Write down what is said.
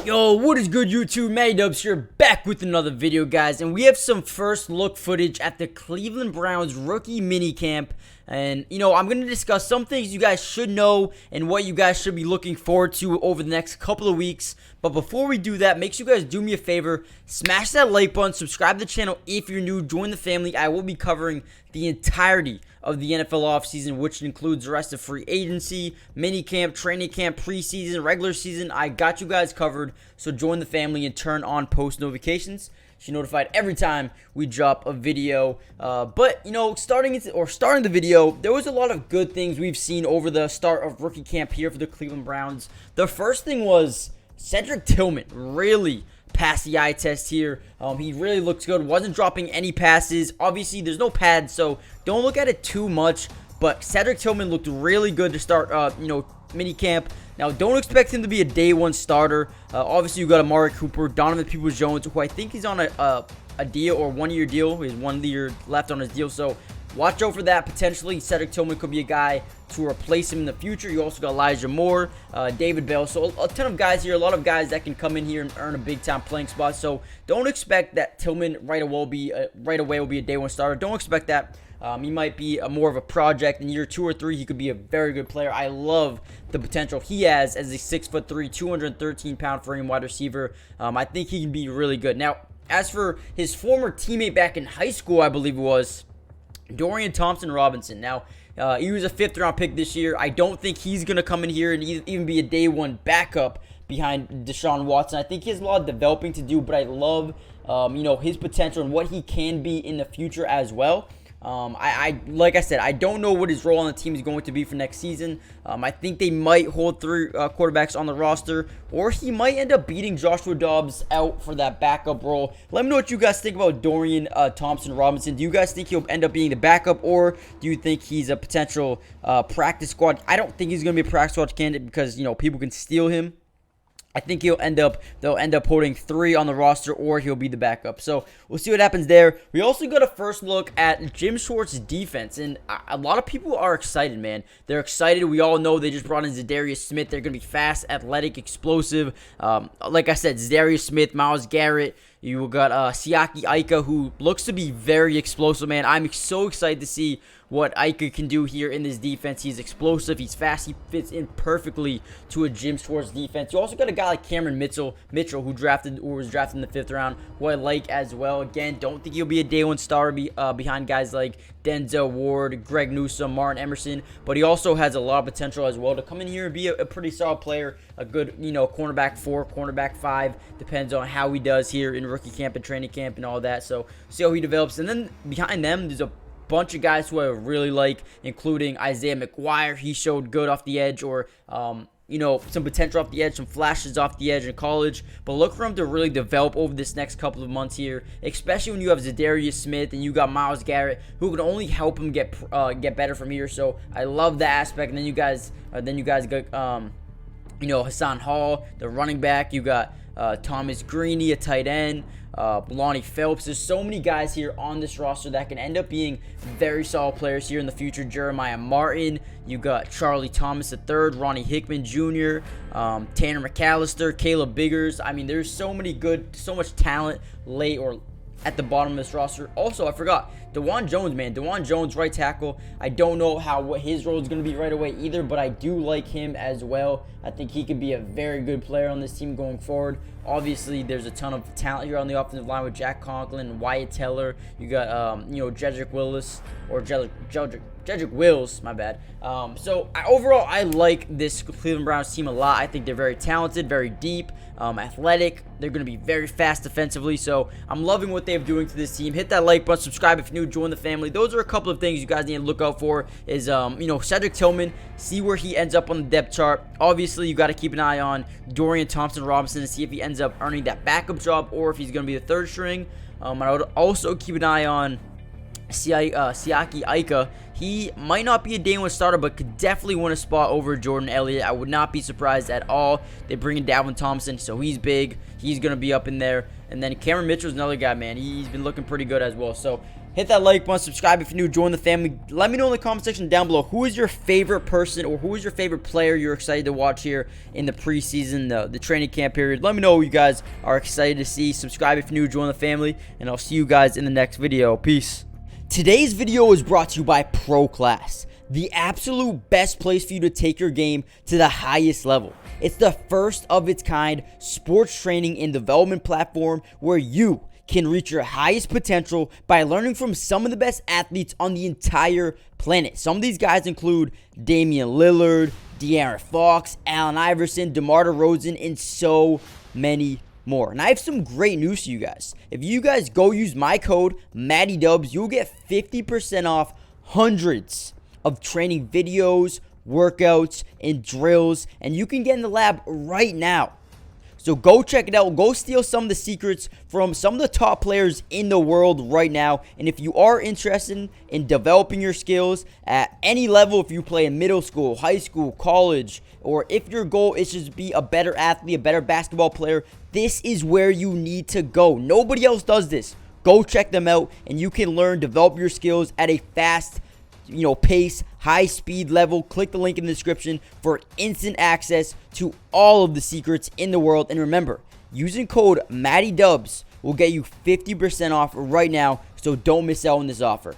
Yo, what is good, YouTube? Matty Dubs here, back with another video, guys, and we have some first look footage at the Cleveland Browns rookie minicamp. And I'm going to discuss some things you guys should know and what you guys should be looking forward to over the next couple of weeks. But before we do that, make sure you guys do me a favor, smash that like button, subscribe to the channel if you're new, join the family. I will be covering the entirety of the NFL offseason, which includes the rest of free agency, minicamp, training camp, preseason, regular season. I got you guys covered, so join the family and turn on post notifications. You're notified every time we drop a video. But starting the video, there was a lot of good things we've seen over the start of rookie camp here for the Cleveland Browns. The first thing was Cedric Tillman really passed the eye test here. He really looks good. Wasn't dropping any passes. Obviously, there's no pads, so don't look at it too much. But Cedric Tillman looked really good to start, mini camp. Now, don't expect him to be a day one starter. Obviously, you got Amari Cooper, Donovan Peoples-Jones, who I think he's on a deal or 1 year deal. He has 1 year left on his deal, so watch out for that. Potentially, Cedric Tillman could be a guy to replace him in the future. You also got Elijah Moore, David Bell. So a ton of guys here, a lot of guys that can come in here and earn a big-time playing spot. So don't expect that Tillman right away will be a day one starter. Don't expect that. He might be more of a project. In year 2 or 3, he could be a very good player. I love the potential he has as a 6'3", 213-pound frame wide receiver. I think he can be really good. Now, as for his former teammate back in high school, I believe it was Dorian Thompson-Robinson. Now, he was a 5th-round pick this year. I don't think he's going to come in here and even be a day one backup behind Deshaun Watson. I think he has a lot of developing to do, but I love, his potential and what he can be in the future as well. Like I said, I don't know what his role on the team is going to be for next season. I think they might hold 3 quarterbacks on the roster, or he might end up beating Joshua Dobbs out for that backup role. Let me know what you guys think about Dorian Thompson-Robinson. Do you guys think he'll end up being the backup, or do you think he's a potential practice squad? I don't think he's going to be a practice squad candidate because, people can steal him. I think they'll end up holding 3 on the roster, or he'll be the backup. So we'll see what happens there. We also got a first look at Jim Schwartz's defense, and a lot of people are excited, man. They're excited. We all know they just brought in Za'Darius Smith. They're going to be fast, athletic, explosive. Like I said, Za'Darius Smith, Myles Garrett. You got Siaki Ika, who looks to be very explosive, man. I'm so excited to see what Ika can do here in this defense. He's explosive. He's fast. He fits in perfectly to a Jim Schwartz defense. You also got a guy like Cameron Mitchell, who was drafted in the 5th round, who I like as well. Again, don't think he'll be a day one starter behind guys like Denzel Ward, Greg Newsome, Martin Emerson, but he also has a lot of potential as well to come in here and be a pretty solid player, a good, cornerback 4, cornerback 5, depends on how he does here in rookie camp and training camp and all that. So see how he develops. And then behind them, there's a bunch of guys who I really like, including Isaiah McGuire. He showed good off the edge, or some potential off the edge, some flashes off the edge in college. But look for him to really develop over this next couple of months here, especially when you have Za'Darius Smith and you got Myles Garrett, who can only help him get better from here. So I love that aspect. And then you guys got Hassan Hall, the running back. You got Thomas Greeny, a tight end. Lonnie Phelps. There's so many guys here on this roster that can end up being very solid players here in the future. Jeremiah Martin, you got Charlie Thomas III, Ronnie Hickman Jr., Tanner McAllister, Caleb Biggers. I mean, there's so much talent late or at the bottom of this roster. Also, I forgot DeJuan Jones, man. DeJuan Jones, right tackle. I don't know what his role is going to be right away either, but I do like him as well. I think he could be a very good player on this team going forward. Obviously, there's a ton of talent here on the offensive line with Jack Conklin and Wyatt Teller. You got, Cedric Wills, my bad. Overall, I like this Cleveland Browns team a lot. I think they're very talented, very deep, athletic. They're going to be very fast defensively. So I'm loving what they're doing to this team. Hit that like button, subscribe if you're new, join the family. Those are a couple of things you guys need to look out for. Is Cedric Tillman, see where he ends up on the depth chart. Obviously, you got to keep an eye on Dorian Thompson-Robinson to see if he ends up earning that backup job or if he's going to be the 3rd string. I would also keep an eye on Siaki Ika. He might not be a day one starter, but could definitely win a spot over Jordan Elliott. I would not be surprised at all. They bring in Dalvin Thompson, so he's big. He's going to be up in there. And then Cameron Mitchell's another guy, man. He's been looking pretty good as well. So Hit that like button, subscribe if you're new, join the family. Let me know in the comment section down below who is your favorite person or who is your favorite player you're excited to watch here in the preseason, the training camp period. Let me know who you guys are excited to see. Subscribe if you're new, join the family, and I'll see you guys in the next video. Peace. Today's video is brought to you by ProClass, the absolute best place for you to take your game to the highest level. It's the first of its kind sports training and development platform where you can reach your highest potential by learning from some of the best athletes on the entire planet. Some of these guys include Damian Lillard, De'Aaron Fox, Allen Iverson, DeMar DeRozan, and so many more. And I have some great news to you guys. If you guys go use my code MattyDubs, you'll get 50% off hundreds of training videos, workouts, and drills, and you can get in the lab right now. So go check it out. Go steal some of the secrets from some of the top players in the world right now. And if you are interested in developing your skills at any level, if you play in middle school, high school, college, or if your goal is just to be a better athlete, a better basketball player, this is where you need to go. Nobody else does this. Go check them out, and you can learn, develop your skills at a fast pace, high speed level. Click the link in the description for instant access to all of the secrets in the world. And remember, using code MattyDubs will get you 50% off right now, so don't miss out on this offer.